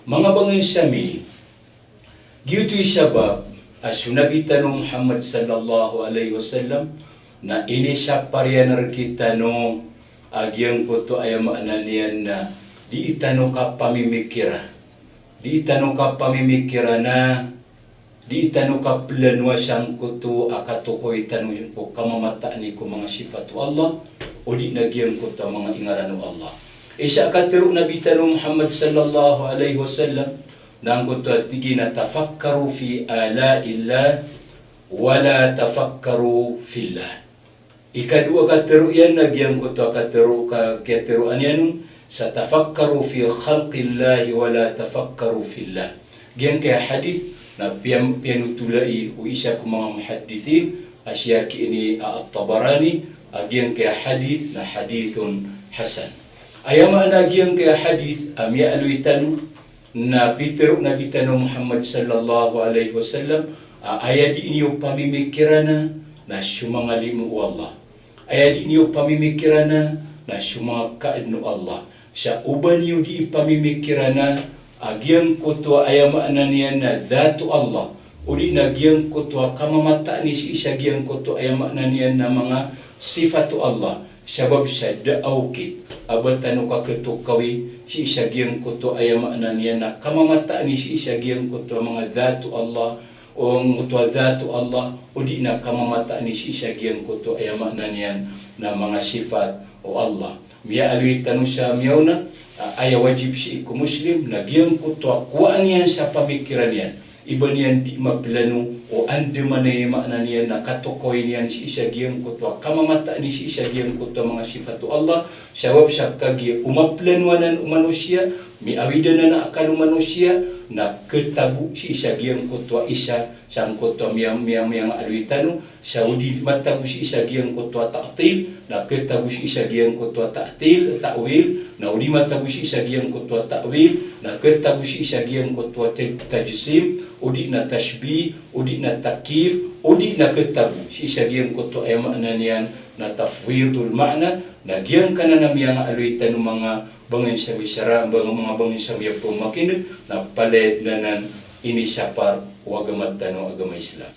Mga bangin sami, giyuto'y sabab, Nabi tanong Muhammad sallallahu alaihi wasallam, na ini siya pariyanar kita no, agyang ko to ay maananiyan na, di itano ka pamimikira. Di itano ka pamimikira na, di itano ka planwa siyang ko to, akato ko itano po kamamataan ko mga sifatu Allah, o di nagyang ko to mga ingaran Allah. Isa katiro Nabi tanong Muhammad sallallahu alaihi wasallam, nang ko to tigi na tafakkaru fi ala'illah, wala tafakkaru fillah. Ikadua katiro yan, nagyang ko to katiro anyan, sa tafakkaru fi khalqillahi, wala tafakkaru fillah. Gian kaya hadith, na pianutulai o isa ko mga muhaddithin, asya ki ini at-Tabarani, gian kaya hadith na hadithun hasan. Ayama na gian kaya hadith, amya aluitan, na Peter Nabi tanong Muhammad sallallahu alaihi wasallam, ayadi inyo pamimikirana na sumangalimu Allah. Ayadi inyo pamimikirana na sumakaadno Allah. Sa uban niyo di pamimikirana, agyang kutwa ayamaanan niya na dhatu Allah. Uli na agyang kutwa kamamataan ni si isa agyang kutwa ayamaanan niya na mga sifatu Allah. Sabab sa daawkit, abatano ka ketukawi, si isa agyang kutwa ayamaanan niya na kamamataan ni si isa agyang kutwa mga dhatu Allah, o kutwa dhatu Allah, uli na kamamataan ni si isa agyang kutwa ayamaanan niya na mga sifat o Allah. Miya aluitan siya miyaw na, ay wajib si iku muslim, nagyang kutwa, kuwaan yan sa pamikiran yan. Iba niyan di maplano, o andi manay maana niyan na katukoy niyan si isa giyang kutwa, kamamataan ni si isa giyang kutwa mga sifatu Allah, sawab siya kagi umaplanuanan manusia, miawidan na akal manusia, na ketabu si isa giyang kutwa isa, siyang kutwa miyang aluitano, Saudi matabu si isa giyang kutwa ta'til, na ketabu si isa giyang kutwa ta'til, ta'wil, na udi matabu si isa giyang kutwa ta'wil, na ketabu si isa giyang kutwa tajsim, udi na tashbih, udi na takif, udi na ketabu si isa giyang kutwa ay maana niyan na tafwidul ma'na, na giyang kananam yang aluitan ng mga bangin sa bisara, mga bangin sa miya pumakinig, na paled na nan ini sapar wagamat tanong agama Islam.